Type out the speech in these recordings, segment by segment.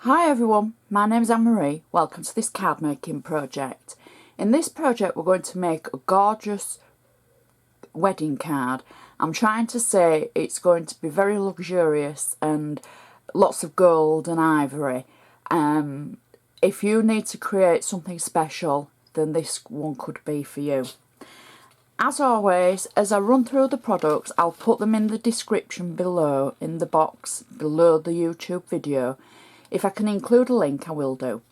Hi everyone, my name is Anne-Marie. Welcome to this card making project. In this project we're going to make a gorgeous wedding card. I'm trying to say it's going to be very luxurious and lots of gold and ivory. If you need to create something special, then this one could be for you. As always, as I run through the products, I'll put them in the description below, in the box below the YouTube video. If I can include a link, I will do.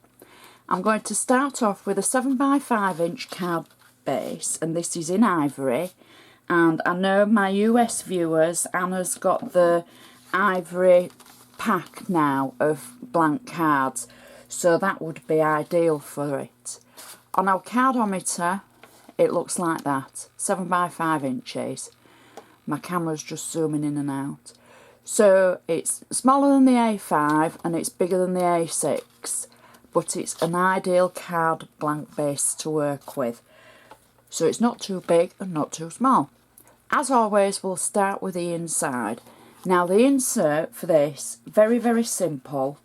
I'm going to start off with a 7x5" card base, and this is in ivory. And I know my US viewers, Anna's got the ivory pack now of blank cards, so that would be ideal for it. On our cardometer, it looks like that, 7x5". My camera's just zooming in and out. So it's smaller than the A5 and it's bigger than the A6, but it's an ideal card blank base to work with. So it's not too big and not too small. As always, we'll start with the inside. Now the insert for this, very simple.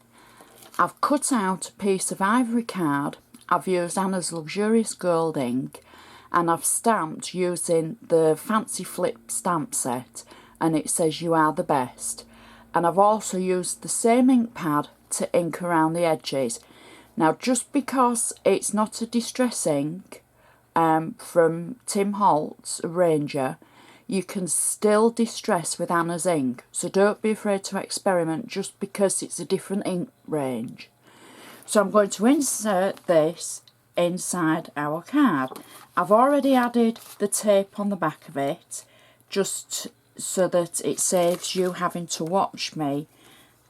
I've cut out a piece of ivory card. I've used Anna's Luxurious Gold ink, and I've stamped using the Fancy Flip stamp set, and it says "You are the best." And I've also used the same ink pad to ink around the edges. Now just because it's not a distress ink from Tim Holtz, a Ranger, you can still distress with Anna's ink, so don't be afraid to experiment just because it's a different ink range. So I'm going to insert this inside our card. I've already added the tape on the back of it, just so that it saves you having to watch me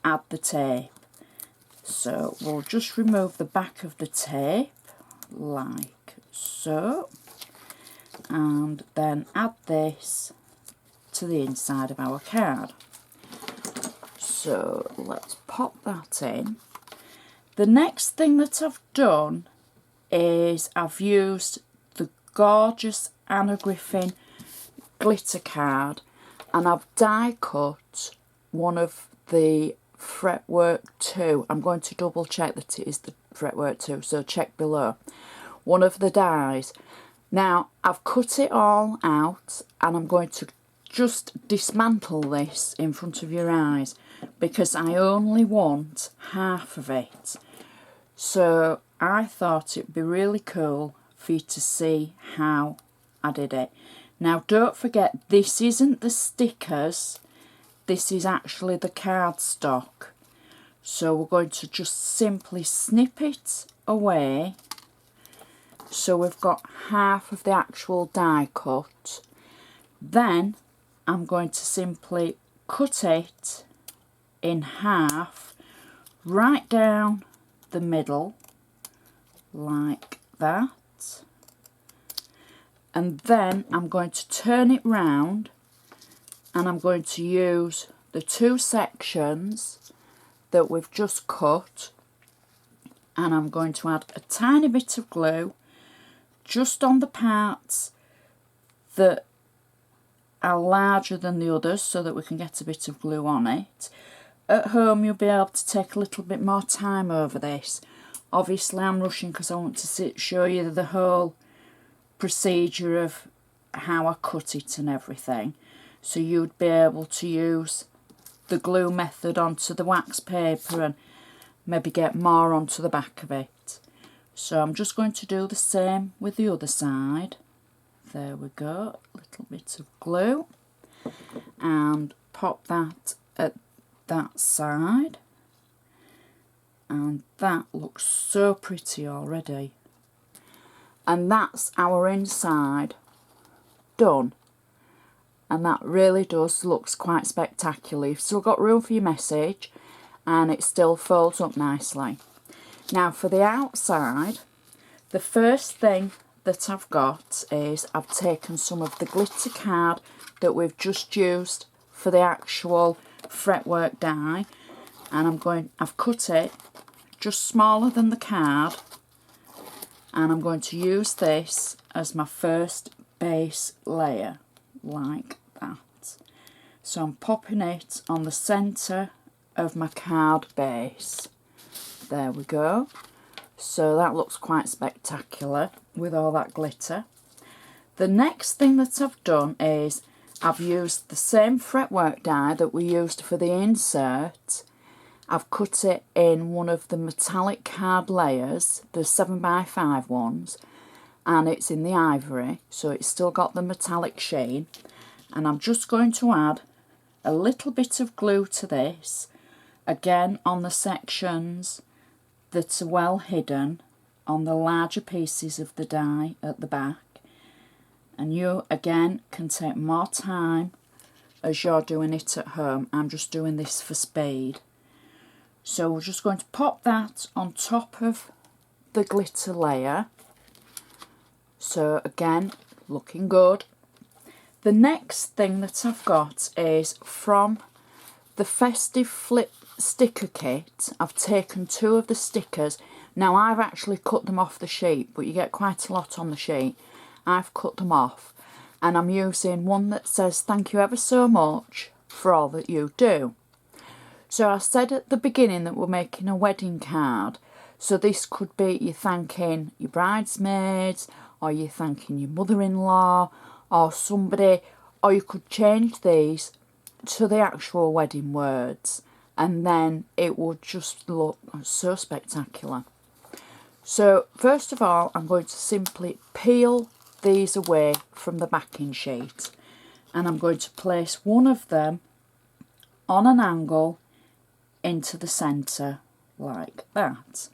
add the tape. So we'll just remove the back of the tape like so, and then add this to the inside of our card. So let's pop that in. The next thing that I've done is I've used the gorgeous Anna Griffin glitter card, and I've die cut one of the fretwork 2. I'm going to double check that it is the fretwork 2, so check below. One of the dies. Now I've cut it all out, and I'm going to just dismantle this in front of your eyes because I only want half of it. So I thought it'd be really cool for you to see how I did it. Now don't forget, this isn't the stickers, this is actually the cardstock. So we're going to just simply snip it away, so we've got half of the actual die cut. Then I'm going to simply cut it in half, right down the middle, like that. And then I'm going to turn it round, and I'm going to use the 2 sections that we've just cut, and I'm going to add a tiny bit of glue just on the parts that are larger than the others, so that we can get a bit of glue on it. At home you'll be able to take a little bit more time over this. Obviously I'm rushing because I want to show you the whole procedure of how I cut it and everything, so you'd be able to use the glue method onto the wax paper and maybe get more onto the back of it. So I'm just going to do the same with the other side. There we go, a little bit of glue, and pop that at that side, and that looks so pretty already. And that's our inside done, and that really does looks quite spectacular. You've still got room for your message, and it still folds up nicely. Now for the outside, the first thing that I've got is I've taken some of the glitter card that we've just used for the actual fretwork die, and I've cut it just smaller than the card, and I'm going to use this as my first base layer like that. So I'm popping it on the centre of my card base There we go. So that looks quite spectacular with all that glitter. The next thing that I've done is I've used the same fretwork die that we used for the insert. I've cut it in one of the metallic card layers, the 7x5 ones, and it's in the ivory, so it's still got the metallic sheen. And I'm just going to add a little bit of glue to this, again on the sections that are well hidden on the larger pieces of the die at the back. And you again can take more time as you're doing it at home. I'm just doing this for speed. So we're just going to pop that on top of the glitter layer. So again, looking good. The next thing that I've got is from the festive flip sticker kit. I've taken 2 of the stickers. Now I've actually cut them off the sheet, but you get quite a lot on the sheet. I've cut them off, and I'm using one that says thank you ever so much for all that you do. So I said at the beginning that we're making a wedding card, so this could be you thanking your bridesmaids, or you're thanking your mother-in-law, or somebody, or you could change these to the actual wedding words, and then it would just look so spectacular. So first of all, I'm going to simply peel these away from the backing sheet, and I'm going to place one of them on an angle into the centre like that.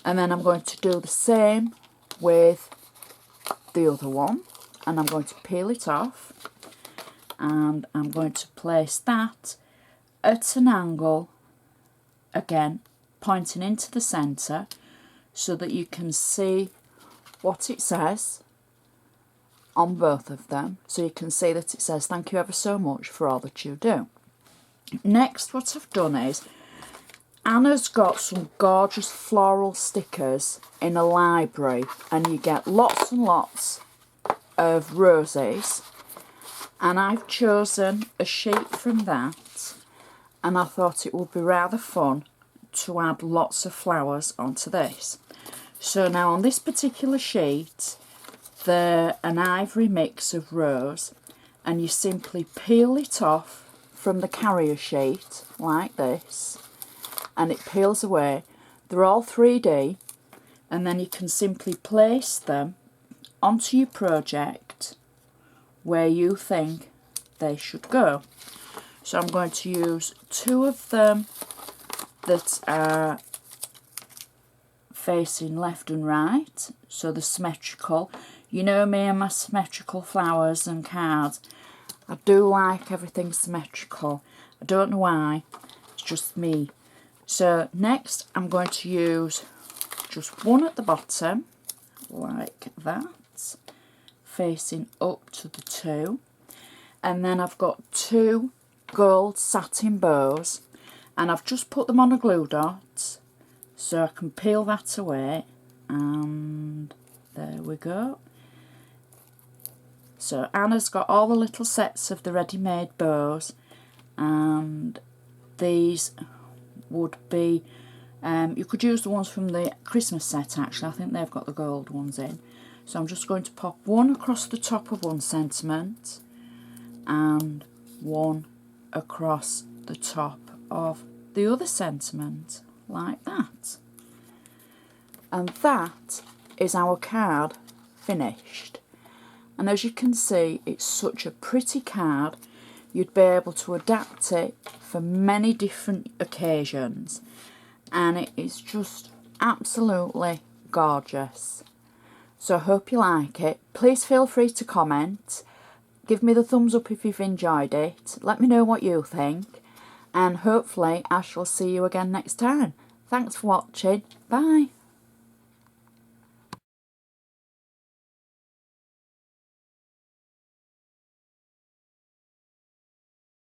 And then I'm going to do the same with the other one, and I'm going to peel it off, and I'm going to place that at an angle, again pointing into the centre, so that you can see what it says on both of them. So you can see that it says thank you ever so much for all that you do. Next, what I've done is Anna's got some gorgeous floral stickers in a library, and you get lots and lots of roses, and I've chosen a sheet from that, and I thought it would be rather fun to add lots of flowers onto this. So now on this particular sheet, they're an ivory mix of rose, and you simply peel it off from the carrier sheet like this, and it peels away. They're all 3D, and then you can simply place them onto your project where you think they should go. So I'm going to use 2 of them that are facing left and right, so they're symmetrical. You know me and my symmetrical flowers and cards. I do like everything symmetrical. I don't know why, it's just me. So next I'm going to use just one at the bottom, like that, facing up to the 2. And then I've got 2 gold satin bows, and I've just put them on a glue dot so I can peel that away, and there we go. So Anna's got all the little sets of the ready-made bows, and these would be, you could use the ones from the Christmas set actually. I think they've got the gold ones in. So I'm just going to pop one across the top of one sentiment and one across the top of the other sentiment like that. And that is our card finished. And as you can see, it's such a pretty card. You'd be able to adapt it for many different occasions, and it is just absolutely gorgeous. So I hope you like it. Please feel free to comment. Give me the thumbs up if you've enjoyed it. Let me know what you think, and hopefully I shall see you again next time. Thanks for watching. Bye.